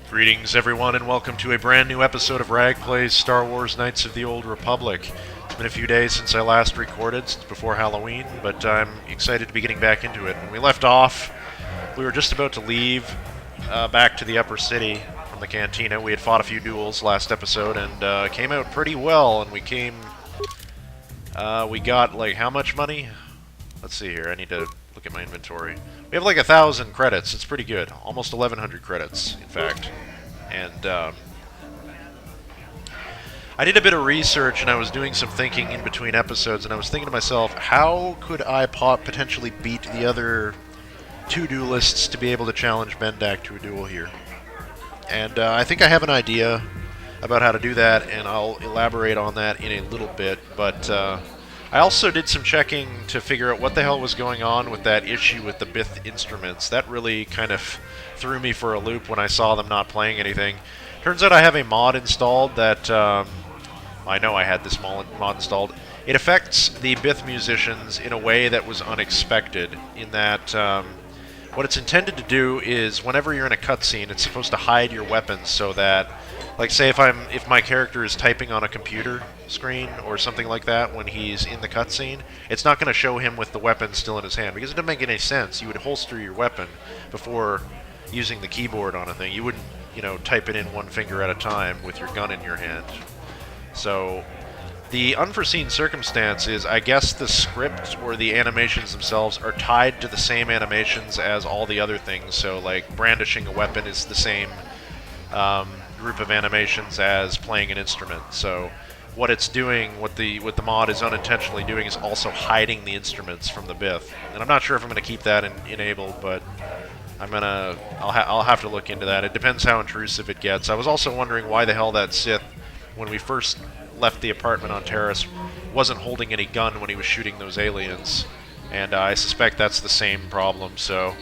Greetings, everyone, and welcome to a brand new episode of Rag Plays Star Wars Knights of the Old Republic. It's been a few days since I last recorded, since before Halloween, but I'm excited to be getting back into it. When we left off, we were just about to leave back to the upper city from the cantina. We had fought a few duels last episode and came out pretty well, and we got, like, how much money? Let's see here, I need to look at my inventory. We have like 1,000 credits. It's pretty good. Almost 1,100 credits, in fact. And I did a bit of research, and I was doing some thinking in between episodes, and I was thinking to myself, how could I potentially beat the other two duelists to be able to challenge Bendak to a duel here? And I think I have an idea about how to do that, and I'll elaborate on that in a little bit, but I also did some checking to figure out what the hell was going on with that issue with the Bith instruments. That really kind of threw me for a loop when I saw them not playing anything. Turns out I have a mod installed that, I know I had this mod installed. It affects the Bith musicians in a way that was unexpected, in that what it's intended to do is whenever you're in a cutscene, it's supposed to hide your weapons so that, like, say if my character is typing on a computer screen or something like that when he's in the cutscene, it's not going to show him with the weapon still in his hand, because it doesn't make any sense. You would holster your weapon before using the keyboard on a thing. You wouldn't, type it in one finger at a time with your gun in your hand. So the unforeseen circumstance is, I guess the script or the animations themselves are tied to the same animations as all the other things. So, like, brandishing a weapon is the same group of animations as playing an instrument. So what it's doing, what the mod is unintentionally doing, is also hiding the instruments from the Bith. And I'm not sure if I'm going to keep that enabled, but I'll have to look into that. It depends how intrusive it gets. I was also wondering why the hell that Sith, when we first left the apartment on Terrace, wasn't holding any gun when he was shooting those aliens. And I suspect that's the same problem, so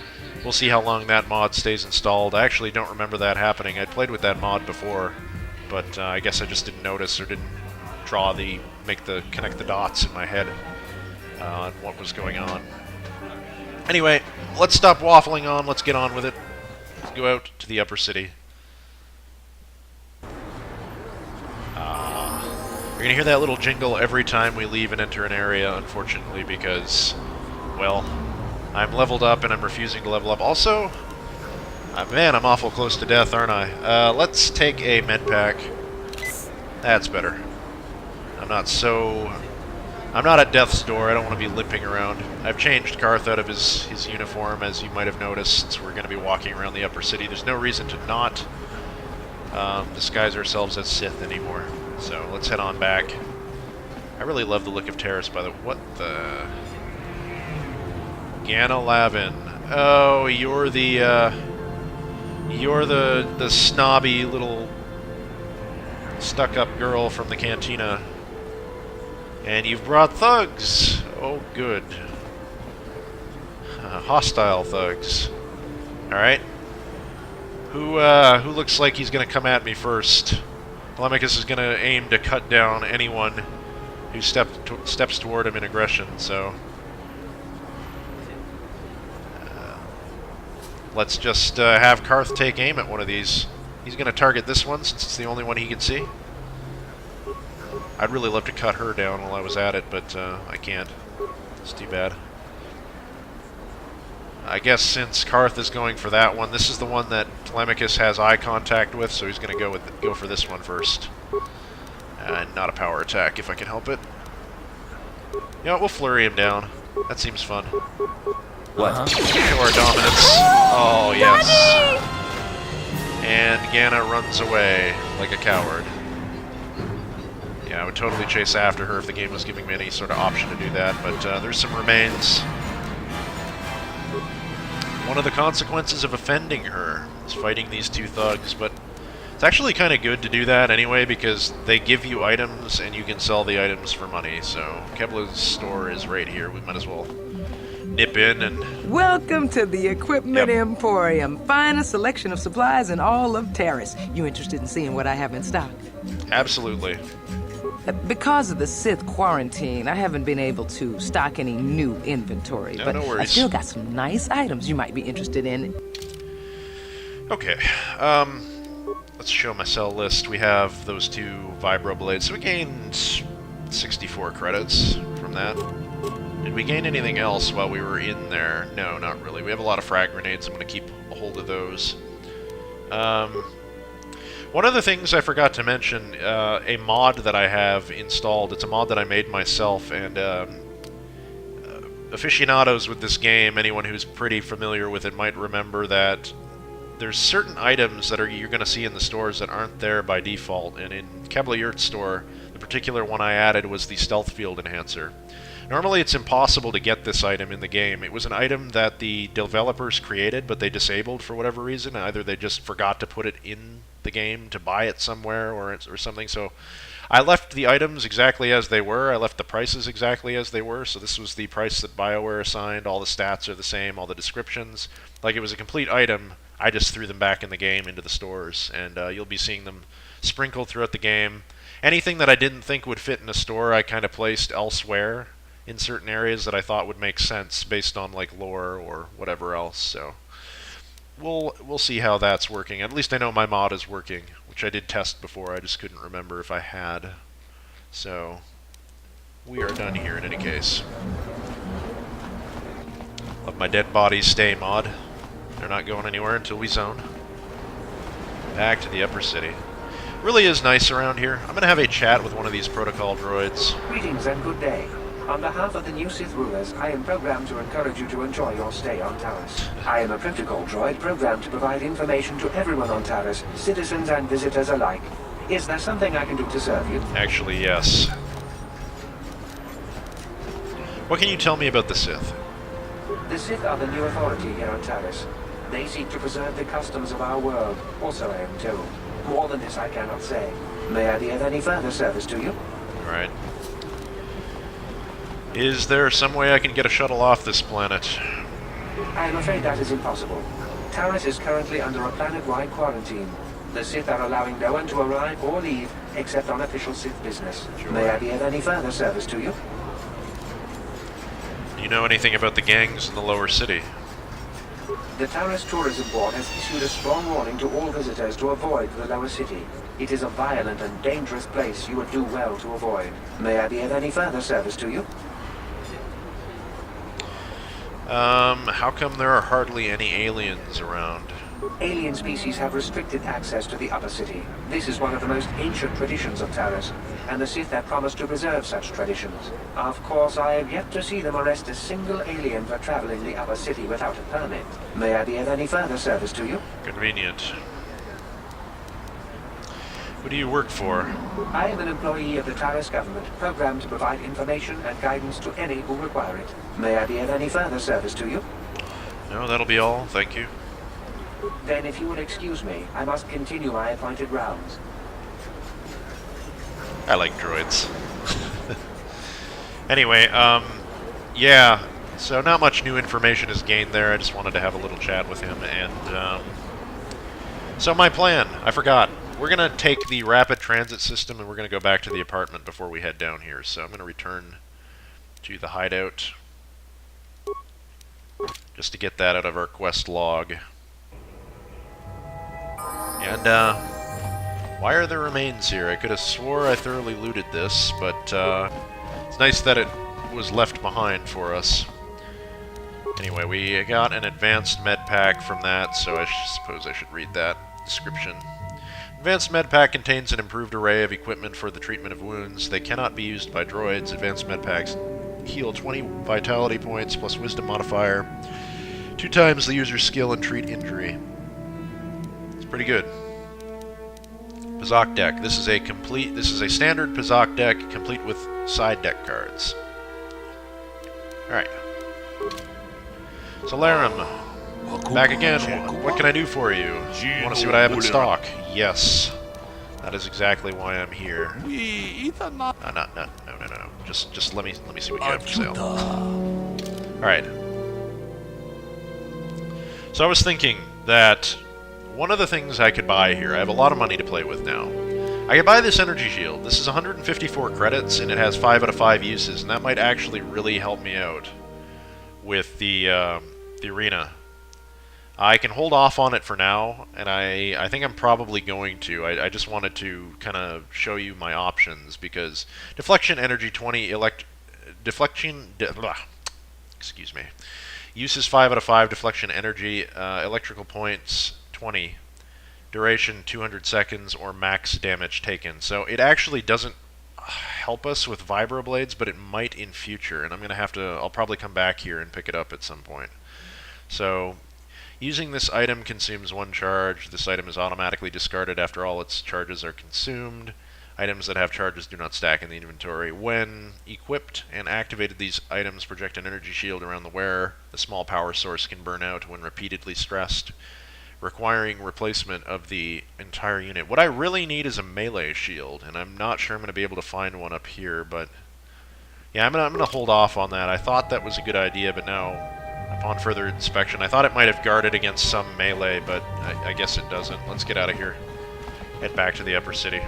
we'll see how long that mod stays installed. I actually don't remember that happening. I'd played with that mod before, but I guess I just didn't notice or didn't connect the dots in my head on what was going on. Anyway, let's stop waffling on. Let's get on with it. Let's go out to the upper city. You're going to hear that little jingle every time we leave and enter an area, unfortunately, because, well, I'm leveled up and I'm refusing to level up. Also, man, I'm awful close to death, aren't I? Let's take a med pack. That's better. I'm not at death's door. I don't want to be limping around. I've changed Karth out of his uniform, as you might have noticed, since we're going to be walking around the upper city. There's no reason to not disguise ourselves as Sith anymore. So let's head on back. I really love the look of Terrace, by the way. What the... Ganna Lavin. Oh, you're the snobby little stuck-up girl from the cantina. And you've brought thugs. Oh, good. Hostile thugs. Alright. Who looks like he's gonna come at me first? Telemachus is gonna aim to cut down anyone who steps toward him in aggression, so... let's just have Karth take aim at one of these. He's going to target this one since it's the only one he can see. I'd really love to cut her down while I was at it, but I can't. It's too bad. I guess since Karth is going for that one, this is the one that Telemachus has eye contact with, so he's going to go for this one first. And not a power attack if I can help it. Yeah, we'll flurry him down. That seems fun. What? Show our dominance. Oh, yes. And Ganna runs away like a coward. Yeah, I would totally chase after her if the game was giving me any sort of option to do that, but there's some remains. One of the consequences of offending her is fighting these two thugs, but it's actually kind of good to do that anyway, because they give you items and you can sell the items for money, so Kebla's store is right here. We might as well nip in and... Welcome to the Equipment Emporium. Finest selection of supplies in all of Terrace. You interested in seeing what I have in stock? Absolutely. Because of the Sith quarantine, I haven't been able to stock any new inventory, No, but no worries. I still got some nice items you might be interested in. Okay. let's show my sell list. We have those 2 vibro blades, so we gained 64 credits from that. Did we gain anything else while we were in there? No, not really. We have a lot of frag grenades. I'm going to keep a hold of those. One of the things I forgot to mention, a mod that I have installed. It's a mod that I made myself, and aficionados with this game, anyone who's pretty familiar with it, might remember that there's certain items that you're going to see in the stores that aren't there by default, and in Kabliyurt's store, the particular one I added was the stealth field enhancer. Normally it's impossible to get this item in the game. It was an item that the developers created, but they disabled for whatever reason. Either they just forgot to put it in the game to buy it somewhere or something, so I left the items exactly as they were. I left the prices exactly as they were, so this was the price that Bioware assigned. All the stats are the same, all the descriptions. Like it was a complete item. I just threw them back in the game into the stores, and you'll be seeing them sprinkled throughout the game. Anything that I didn't think would fit in a store, I kind of placed elsewhere in certain areas that I thought would make sense based on like lore or whatever else. So we'll see how that's working. At least I know my mod is working, which I did test before. I just couldn't remember if I had. So we are done here in any case. Let my dead bodies stay, mod. They're not going anywhere until we zone. Back to the upper city. Really is nice around here. I'm going to have a chat with one of these protocol droids. Greetings and good day. On behalf of the new Sith rulers, I am programmed to encourage you to enjoy your stay on Taris. I am a protocol droid programmed to provide information to everyone on Taris, citizens and visitors alike. Is there something I can do to serve you? Actually, yes. What can you tell me about the Sith? The Sith are the new authority here on Taris. They seek to preserve the customs of our world, also I am told. More than this I cannot say. May I be of any further service to you? Alright. Is there some way I can get a shuttle off this planet? I am afraid that is impossible. Taris is currently under a planet-wide quarantine. The Sith are allowing no one to arrive or leave except on official Sith business. Sure. May I be of any further service to you? Do you know anything about the gangs in the lower city? The Taris Tourism Board has issued a strong warning to all visitors to avoid the lower city. It is a violent and dangerous place you would do well to avoid. May I be of any further service to you? How come there are hardly any aliens around? Alien species have restricted access to the upper city. This is one of the most ancient traditions of Taris, and the Sith have promised to preserve such traditions. Of course, I have yet to see them arrest a single alien for traveling the upper city without a permit. May I be of any further service to you? Convenient. What do you work for? I am an employee of the Taris government, programmed to provide information and guidance to any who require it. May I be of any further service to you? No, that'll be all. Thank you. Then if you will excuse me, I must continue my appointed rounds. I like droids. Anyway, yeah, so not much new information is gained there. I just wanted to have a little chat with him, and, so my plan, I forgot. We're going to take the rapid transit system, and we're going to go back to the apartment before we head down here. So I'm going to return to the hideout, just to get that out of our quest log. And, why are there remains here? I could have swore I thoroughly looted this, but it's nice that it was left behind for us. Anyway, we got an advanced med pack from that, so I suppose I should read that description. Advanced med pack contains an improved array of equipment for the treatment of wounds. They cannot be used by droids. Advanced med packs heal 20 vitality points plus wisdom modifier, 2 times the user's skill and treat injury. It's pretty good. Pazak deck. This is a standard Pazak deck, complete with side deck cards. Alright. Solarum. Back again. What can I do for you? You want to see what I have in stock? Yes. That is exactly why I'm here. No. Just let me see what you have for sale. Alright. So I was thinking that one of the things I could buy here, I have a lot of money to play with now. I could buy this energy shield. This is 154 credits, and it has 5 out of 5 uses, and that might actually really help me out with the arena. I can hold off on it for now, and I think I'm probably going to. I just wanted to kind of show you my options, because deflection energy 20, excuse me. Uses 5 out of 5 deflection energy, electrical points 20, duration 200 seconds, or max damage taken. So it actually doesn't help us with vibroblades, but it might in future, and I'm gonna have to. I'll probably come back here and pick it up at some point. So, using this item consumes 1 charge. This item is automatically discarded after all its charges are consumed. Items that have charges do not stack in the inventory. When equipped and activated, these items project an energy shield around the wearer. The small power source can burn out when repeatedly stressed, requiring replacement of the entire unit. What I really need is a melee shield, and I'm not sure I'm going to be able to find one up here, but yeah, I'm gonna hold off on that. I thought that was a good idea, but now, upon further inspection, I thought it might have guarded against some melee, but I guess it doesn't. Let's get out of here. Head back to the upper city.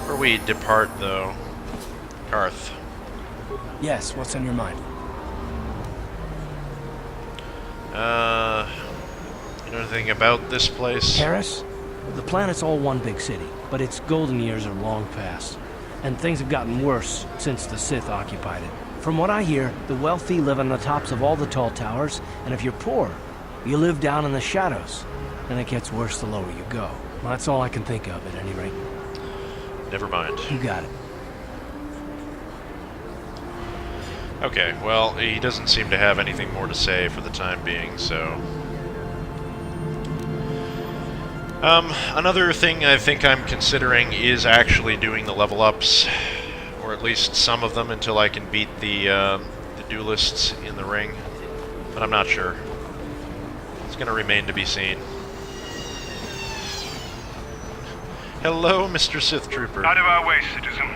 Before we depart, though, Karth. Yes, what's on your mind? You know anything about this place? Paris? The planet's all one big city, but its golden years are long past. And things have gotten worse since the Sith occupied it. From what I hear, the wealthy live on the tops of all the tall towers, and if you're poor, you live down in the shadows. And it gets worse the lower you go. Well, that's all I can think of, at any rate. Never mind. You got it. Okay, well, he doesn't seem to have anything more to say for the time being, so... another thing I think I'm considering is actually doing the level ups, or at least some of them, until I can beat the duelists in the ring, but I'm not sure. It's going to remain to be seen. Hello, Mr. Sith Trooper. Out of our way, citizen.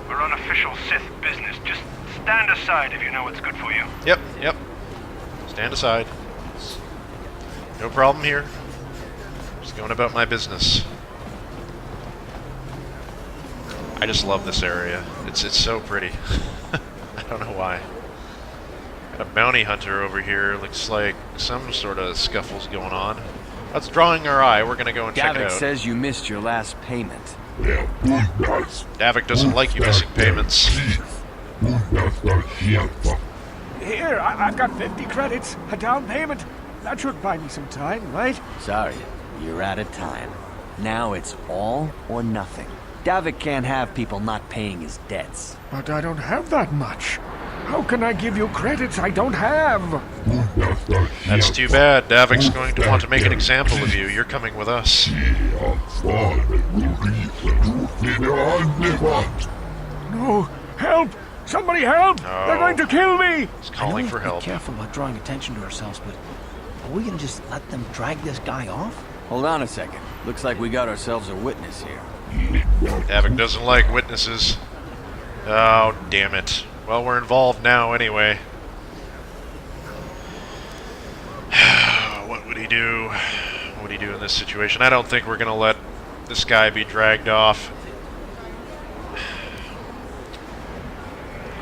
We're on official Sith business. Just stand aside if you know what's good for you. Yep. Stand aside. No problem here. Just going about my business. I just love this area. It's so pretty. I don't know why. Got a bounty hunter over here. Looks like some sort of scuffle's going on. That's drawing our eye. We're gonna go and check it out. Davik says you missed your last payment. Davik doesn't like you missing payments. Here, I've got 50 credits, a down payment. That should buy me some time, right? Sorry, you're out of time. Now it's all or nothing. Davik can't have people not paying his debts. But I don't have that much. How can I give you credits I don't have? That's too bad. Davik's going to want to make an example of you. You're coming with us. No, help! Somebody help! Oh. They're going to kill me! He's I calling know for we have to help. be careful about drawing attention to ourselves, but are we gonna just let them drag this guy off? Hold on a second. Looks like we got ourselves a witness here. Davik doesn't like witnesses. Oh, damn it. Well, we're involved now anyway. What would he do? What would he do in this situation? I don't think we're going to let this guy be dragged off.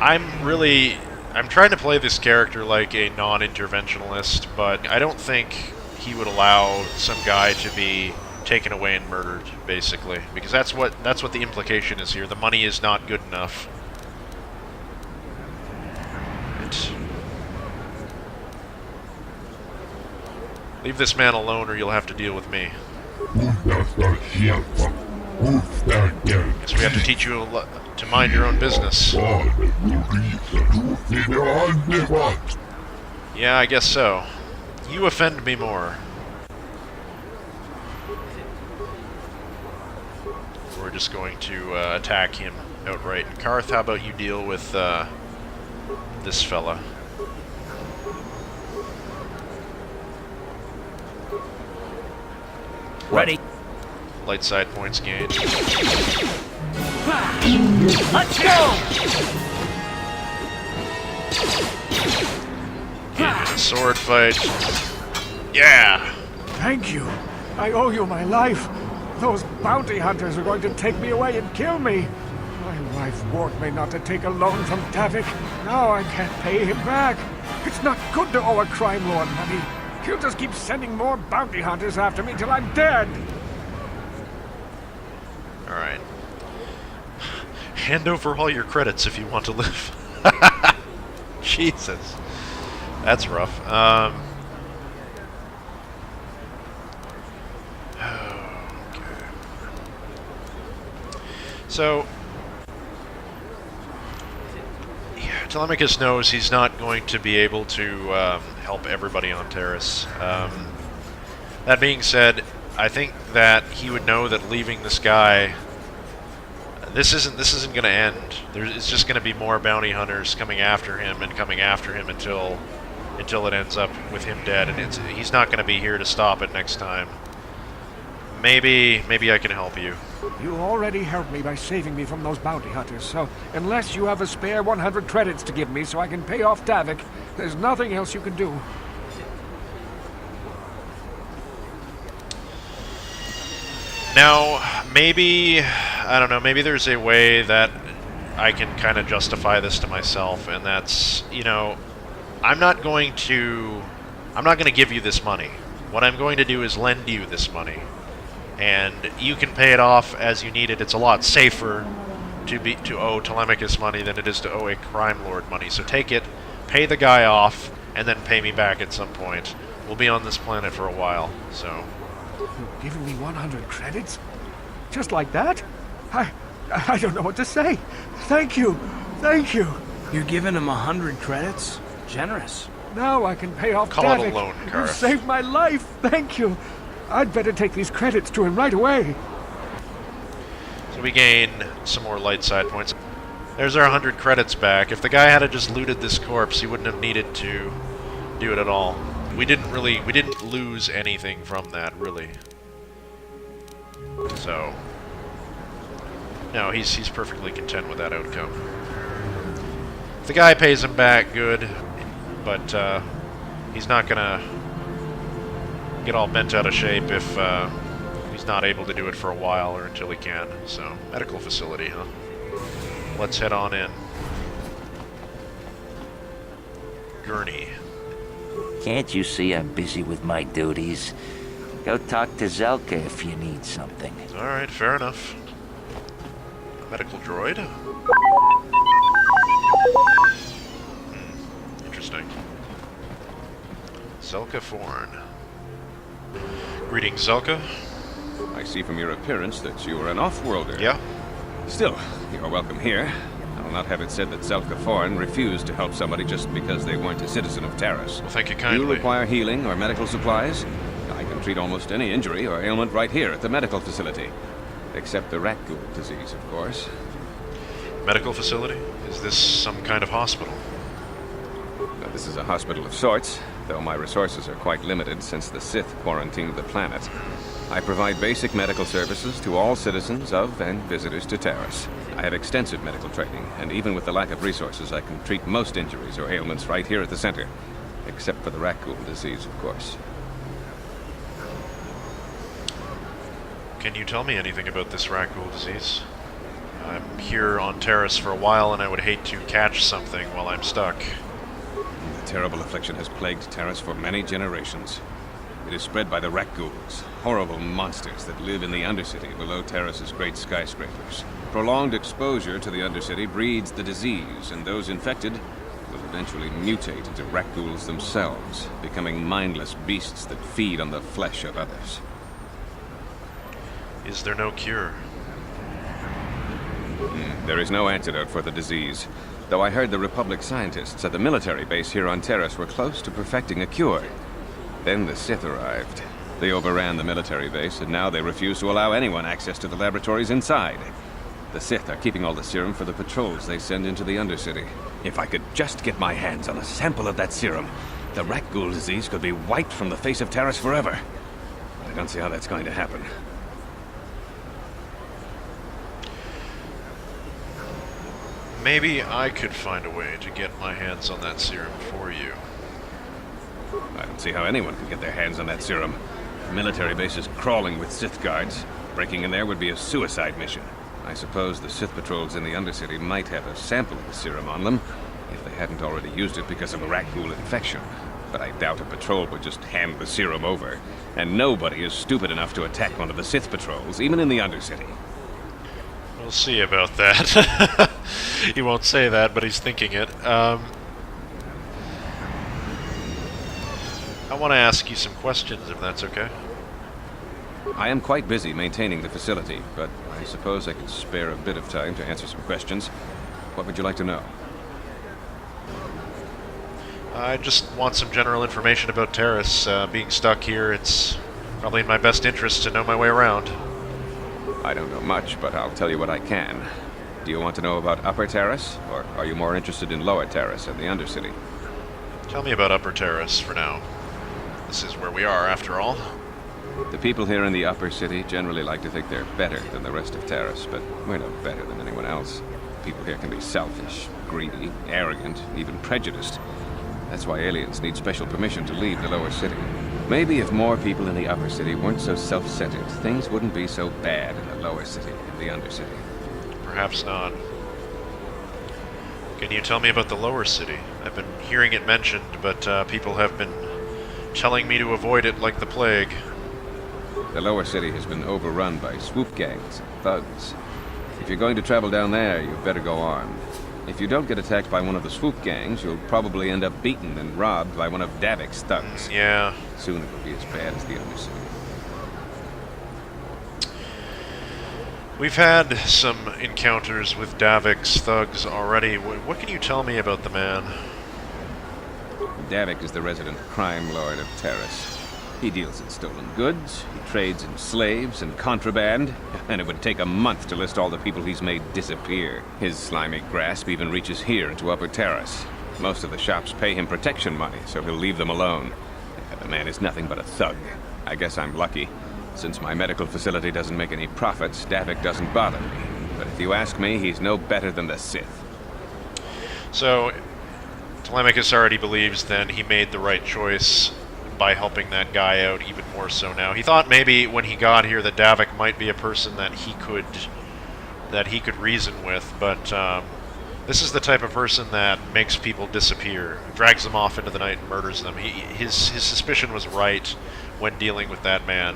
I'm trying to play this character like a non-interventionalist, but I don't think he would allow some guy to be taken away and murdered, basically, because that's what the implication is here. The money is not good enough. Leave this man alone or you'll have to deal with me. Guess we have to teach you to mind your own business. Yeah, I guess so. You offend me more. We're just going to attack him outright. And Karth, how about you deal with this fella? Ready. Light side points gained. Let's go! Get in a sword fight. Yeah! Thank you. I owe you my life. Those bounty hunters are going to take me away and kill me. My wife warned me not to take a loan from Davik. Now I can't pay him back. It's not good to owe a crime lord money. He'll just keep sending more bounty hunters after me till I'm dead. Alright. Hand over all your credits if you want to live. Jesus. That's rough. Okay. So, yeah, Telemachus knows he's not going to be able to help everybody on Terrace. That being said, I think that he would know that leaving this guy, this isn't going to end. It's just going to be more bounty hunters coming after him until it ends up with him dead, and he's not going to be here to stop it next time. Maybe I can help you. You already helped me by saving me from those bounty hunters, so unless you have a spare 100 credits to give me so I can pay off Davik, there's nothing else you can do. Now, maybe, I don't know, maybe there's a way that I can kind of justify this to myself, and that's, you know, I'm not going to give you this money. What I'm going to do is lend you this money, and you can pay it off as you need it. It's a lot safer to owe Telemachus money than it is to owe a crime lord money. So take it, pay the guy off, and then pay me back at some point. We'll be on this planet for a while, so... You've given me 100 credits? Just like that? I don't know what to say. Thank you. Thank you. You're giving him 100 credits? Generous. Now I can pay off Call Davik. it a loan, You Gareth. saved my life. Thank you. I'd better take these credits to him right away. So we gain some more light side points. There's our 100 credits back. If the guy had just looted this corpse, he wouldn't have needed to do it at all. We didn't lose anything from that, really. So, no, he's perfectly content with that outcome. If the guy pays him back, good, but he's not gonna get all bent out of shape if he's not able to do it for a while or until he can. So, medical facility, huh? Let's head on in. Gurney. Can't you see I'm busy with my duties? Go talk to Zelka if you need something. Alright, fair enough. Medical droid? Interesting. Zelka Forn. Greetings, Zelka. I see from your appearance that you are an off-worlder. Yeah? Still, you are welcome here. I will not have it said that Zelka Forn refused to help somebody just because they weren't a citizen of Taris. Well, thank you Do kindly. you require healing or medical supplies? I can treat almost any injury or ailment right here at the medical facility. Except the rat ghoul disease, of course. Medical facility? Is this some kind of hospital? Now, this is a hospital of sorts, though my resources are quite limited since the Sith quarantined the planet. I provide basic medical services to all citizens of and visitors to Taris. I have extensive medical training, and even with the lack of resources, I can treat most injuries or ailments right here at the center. Except for the rat ghoul disease, of course. Can you tell me anything about this rat ghoul disease? I'm here on Taris for a while, and I would hate to catch something while I'm stuck. The terrible affliction has plagued Taris for many generations. It is spread by the rat ghouls, horrible monsters that live in the Undercity below Taris's great skyscrapers. Prolonged exposure to the Undercity breeds the disease, and those infected will eventually mutate into rat ghouls themselves, becoming mindless beasts that feed on the flesh of others. Is there no cure? There is no antidote for the disease, though I heard the Republic scientists at the military base here on Taris were close to perfecting a cure. Then the Sith arrived. They overran the military base, and now they refuse to allow anyone access to the laboratories inside. The Sith are keeping all the serum for the patrols they send into the Undercity. If I could just get my hands on a sample of that serum, the rat ghoul disease could be wiped from the face of Taris forever. But I don't see how that's going to happen. Maybe I could find a way to get my hands on that serum for you. I don't see how anyone could get their hands on that serum. The military base is crawling with Sith guards. Breaking in there would be a suicide mission. I suppose the Sith patrols in the Undercity might have a sample of the serum on them, if they hadn't already used it because of a rat ghoul infection. But I doubt a patrol would just hand the serum over. And nobody is stupid enough to attack one of the Sith patrols, even in the Undercity. We'll see about that. He won't say that, but he's thinking it. I want to ask you some questions, if that's okay. I am quite busy maintaining the facility, but I suppose I could spare a bit of time to answer some questions. What would you like to know? I just want some general information about Terrace. Being stuck here, it's probably in my best interest to know my way around. I don't know much, but I'll tell you what I can. Do you want to know about Upper Terrace, or are you more interested in Lower Terrace and the Undercity? Tell me about Upper Terrace for now. This is where we are, after all. The people here in the Upper City generally like to think they're better than the rest of Terrace, but we're no better than anyone else. People here can be selfish, greedy, arrogant, even prejudiced. That's why aliens need special permission to leave the Lower City. Maybe if more people in the Upper City weren't so self-centered, things wouldn't be so bad in the Lower City and the Undercity. Perhaps not. Can you tell me about the Lower City? I've been hearing it mentioned, but people have been telling me to avoid it like the plague. The Lower City has been overrun by swoop gangs and thugs. If you're going to travel down there, you'd better go armed. If you don't get attacked by one of the swoop gangs, you'll probably end up beaten and robbed by one of Davik's thugs. Yeah. Soon it will be as bad as the Undercity. We've had some encounters with Davik's thugs already. What can you tell me about the man? Davik is the resident crime lord of Terrace. He deals in stolen goods, he trades in slaves and contraband, and it would take a month to list all the people he's made disappear. His slimy grasp even reaches here into Upper Terrace. Most of the shops pay him protection money, so he'll leave them alone. The man is nothing but a thug. I guess I'm lucky. Since my medical facility doesn't make any profits, Davik doesn't bother me. But if you ask me, he's no better than the Sith. So, Telemachus already believes then he made the right choice by helping that guy out even more so now. He thought maybe when he got here that Davik might be a person that he could reason with, but this is the type of person that makes people disappear, drags them off into the night and murders them. His suspicion was right when dealing with that man,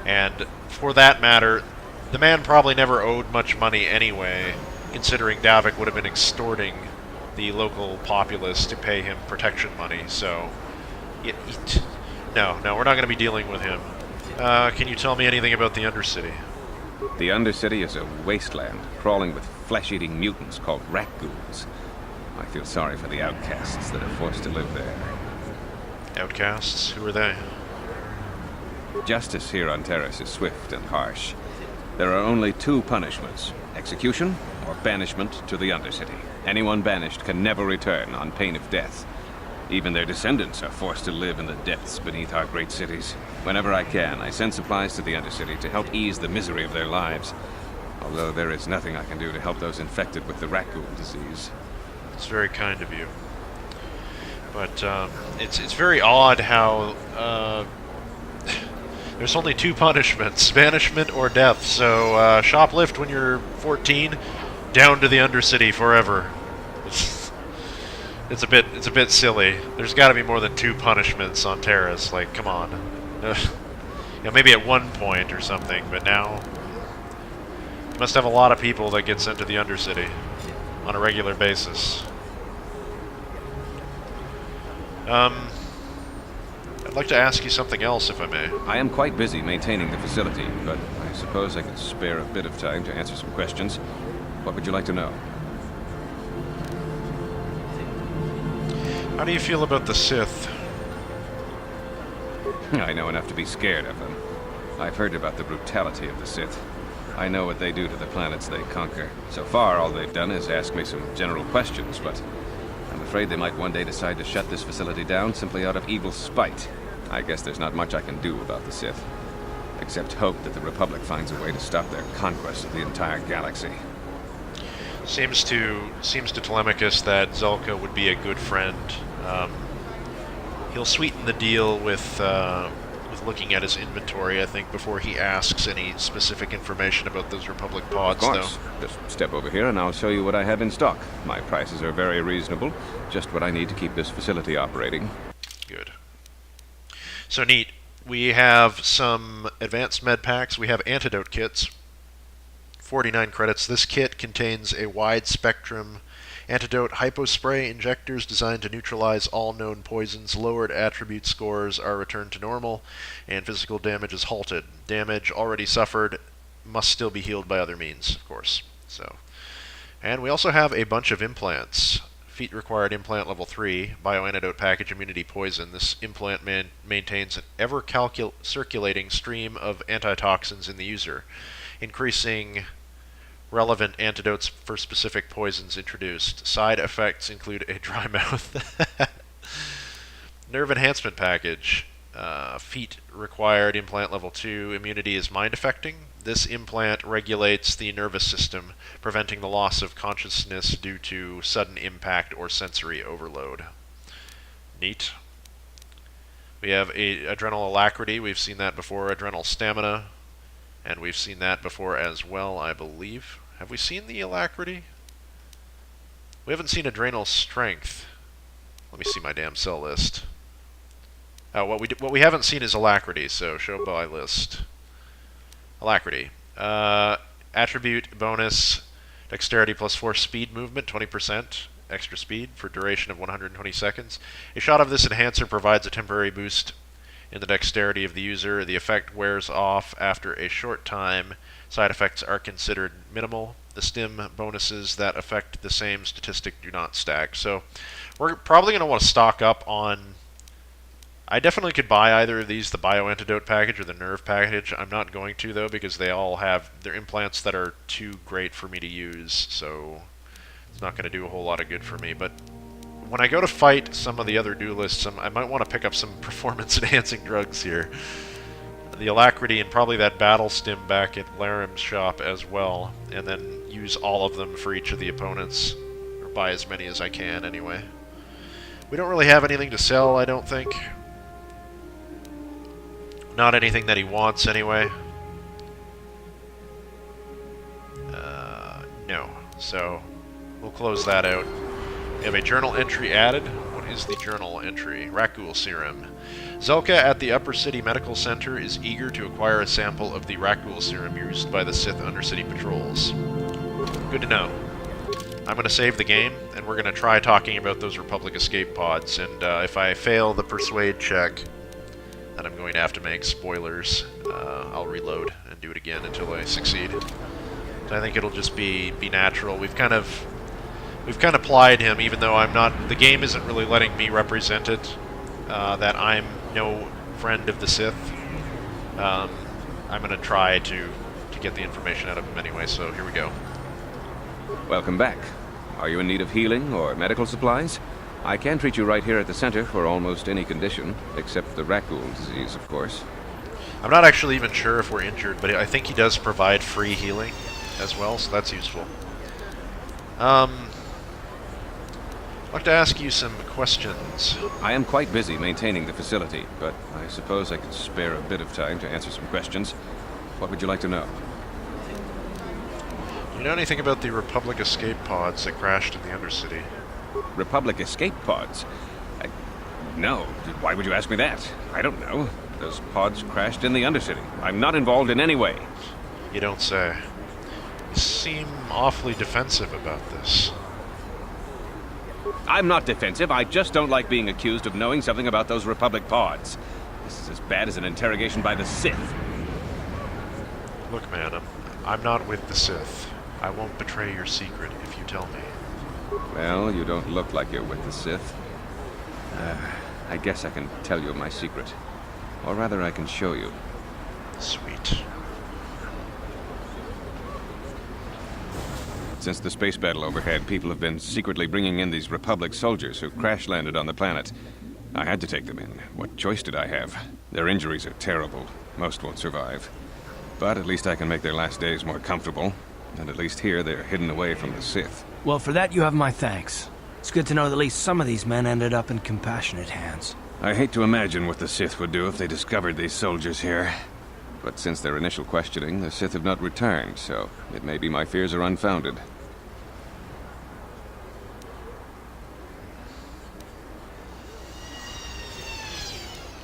and for that matter, the man probably never owed much money anyway, considering Davik would have been extorting the local populace to pay him protection money, so no, we're not going to be dealing with him. Can you tell me anything about the Undercity? The Undercity is a wasteland, crawling with flesh-eating mutants called rat ghouls. I feel sorry for the outcasts that are forced to live there. Outcasts? Who are they? Justice here on Terrace is swift and harsh. There are only two punishments: execution or banishment to the Undercity. Anyone banished can never return on pain of death. Even their descendants are forced to live in the depths beneath our great cities. Whenever I can, I send supplies to the Undercity to help ease the misery of their lives. Although there is nothing I can do to help those infected with the rat ghoul disease. It's very kind of you. But it's very odd how there's only two punishments: banishment or death. So shoplift when you're 14, down to the Undercity forever. It's a bit silly. There's got to be more than two punishments on Terrace. Like, come on. Maybe at one point or something, but now you must have a lot of people that get sent to the Undercity on a regular basis. I'd like to ask you something else, if I may. I am quite busy maintaining the facility, but I suppose I could spare a bit of time to answer some questions. What would you like to know? How do you feel about the Sith? I know enough to be scared of them. I've heard about the brutality of the Sith. I know what they do to the planets they conquer. So far, all they've done is ask me some general questions, but I'm afraid they might one day decide to shut this facility down simply out of evil spite. I guess there's not much I can do about the Sith, except hope that the Republic finds a way to stop their conquest of the entire galaxy. Seems to Telemachus that Zelka would be a good friend. He'll sweeten the deal with with looking at his inventory, I think, before he asks any specific information about those Republic Of pods, course. Just step over here and I'll show you what I have in stock. My prices are very reasonable. Just what I need to keep this facility operating. Good. So neat. We have some advanced med packs. We have antidote kits. 49 credits. This kit contains a wide spectrum antidote hypospray injectors designed to neutralize all known poisons. Lowered attribute scores are returned to normal, and physical damage is halted. Damage already suffered must still be healed by other means, of course. And we also have a bunch of implants. Feat required implant level 3, bioantidote package immunity poison. This implant maintains an ever-circulating stream of antitoxins in the user, increasing relevant antidotes for specific poisons introduced. Side effects include a dry mouth. Nerve enhancement package. Feat required implant level 2. Immunity is mind affecting. This implant regulates the nervous system, preventing the loss of consciousness due to sudden impact or sensory overload. Neat. We have adrenal alacrity. We've seen that before. Adrenal stamina. And we've seen that before as well, I believe. Have we seen the alacrity? We haven't seen adrenal strength. Let me see my damn cell list. Oh, what we haven't seen is alacrity, so show by list. Alacrity. Attribute bonus, dexterity plus 4 speed movement, 20% extra speed for duration of 120 seconds. A shot of this enhancer provides a temporary boost in the dexterity of the user. The effect wears off after a short time. Side effects are considered minimal. The stim bonuses that affect the same statistic do not stack. So we're probably going to want to stock up on... I definitely could buy either of these, the bioantidote package or the nerve package. I'm not going to, though, because they all have their implants that are too great for me to use, so it's not going to do a whole lot of good for me. But when I go to fight some of the other duelists, I might want to pick up some performance-enhancing drugs here. The alacrity and probably that battle stim back at Laram's shop as well, and then use all of them for each of the opponents, or buy as many as I can, anyway. We don't really have anything to sell, I don't think. Not anything that he wants, anyway. No. So, we'll close that out. We have a journal entry added. What is the journal entry? Rakul serum. Zelka at the Upper City Medical Center is eager to acquire a sample of the Rakul serum used by the Sith Undercity patrols. Good to know. I'm going to save the game, and we're going to try talking about those Republic escape pods, and if I fail the persuade check, that I'm going to have to make spoilers, I'll reload and do it again until I succeed. So I think it'll just be natural. We've kind of plied him, even though I'm not. The game isn't really letting me represent it. That I'm no friend of the Sith. I'm going to try to get the information out of him anyway. So here we go. Welcome back. Are you in need of healing or medical supplies? I can treat you right here at the center for almost any condition, except the Rakul disease, of course. I'm not actually even sure if we're injured, but I think he does provide free healing as well, so that's useful. I'd like to ask you some questions. I am quite busy maintaining the facility, but I suppose I could spare a bit of time to answer some questions. What would you like to know? Do you know anything about the Republic escape pods that crashed in the Undercity? Republic escape pods? No. Why would you ask me that? I don't know. Those pods crashed in the Undercity. I'm not involved in any way. You don't say. You seem awfully defensive about this. I'm not defensive. I just don't like being accused of knowing something about those Republic pods. This is as bad as an interrogation by the Sith. Look, man, I'm not with the Sith. I won't betray your secret if you tell me. Well, you don't look like you're with the Sith. I guess I can tell you my secret. Or rather, I can show you. Sweet. Since the space battle overhead, people have been secretly bringing in these Republic soldiers who crash-landed on the planet. I had to take them in. What choice did I have? Their injuries are terrible. Most won't survive. But at least I can make their last days more comfortable. And at least here, they're hidden away from the Sith. Well, for that you have my thanks. It's good to know that at least some of these men ended up in compassionate hands. I hate to imagine what the Sith would do if they discovered these soldiers here. But since their initial questioning, the Sith have not returned, so it may be my fears are unfounded.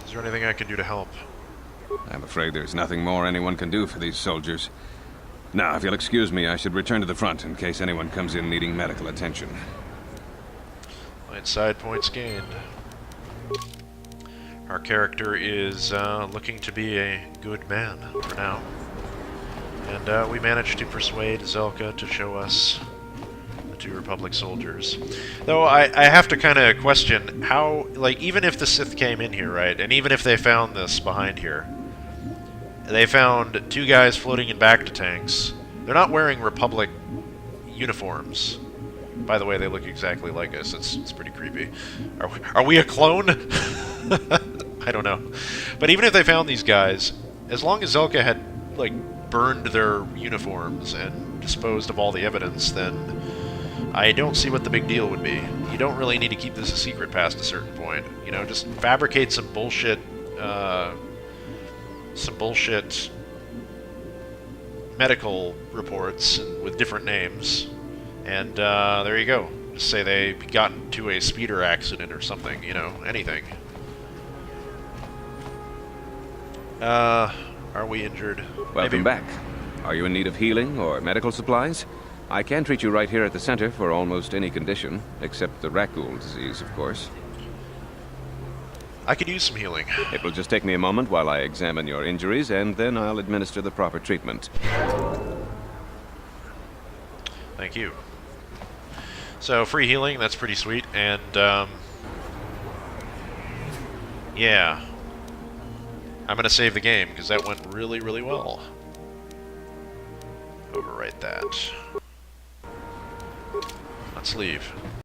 Is there anything I can do to help? I'm afraid there's nothing more anyone can do for these soldiers. Now, if you'll excuse me, I should return to the front in case anyone comes in needing medical attention. Light side points gained. Our character is looking to be a good man for now. And we managed to persuade Zelka to show us the 2 Republic soldiers. Though I have to kind of question how, like, even if the Sith came in here, right, and even if they found this behind here, they found 2 guys floating in back to tanks. They're not wearing Republic uniforms. By the way, they look exactly like us. It's pretty creepy. Are we a clone? I don't know. But even if they found these guys, as long as Zelka had, like, burned their uniforms and disposed of all the evidence, then I don't see what the big deal would be. You don't really need to keep this a secret past a certain point. You know, just fabricate some bullshit medical reports with different names, and there you go. Just say they got into a speeder accident or something, you know, anything. Are we injured? Welcome back. Are you in need of healing or medical supplies? I can treat you right here at the center for almost any condition, except the Rakul disease, of course. I could use some healing. It will just take me a moment while I examine your injuries, and then I'll administer the proper treatment. Thank you. So, free healing, that's pretty sweet, and, yeah. I'm gonna save the game, because that went really, really well. Overwrite that. Let's leave.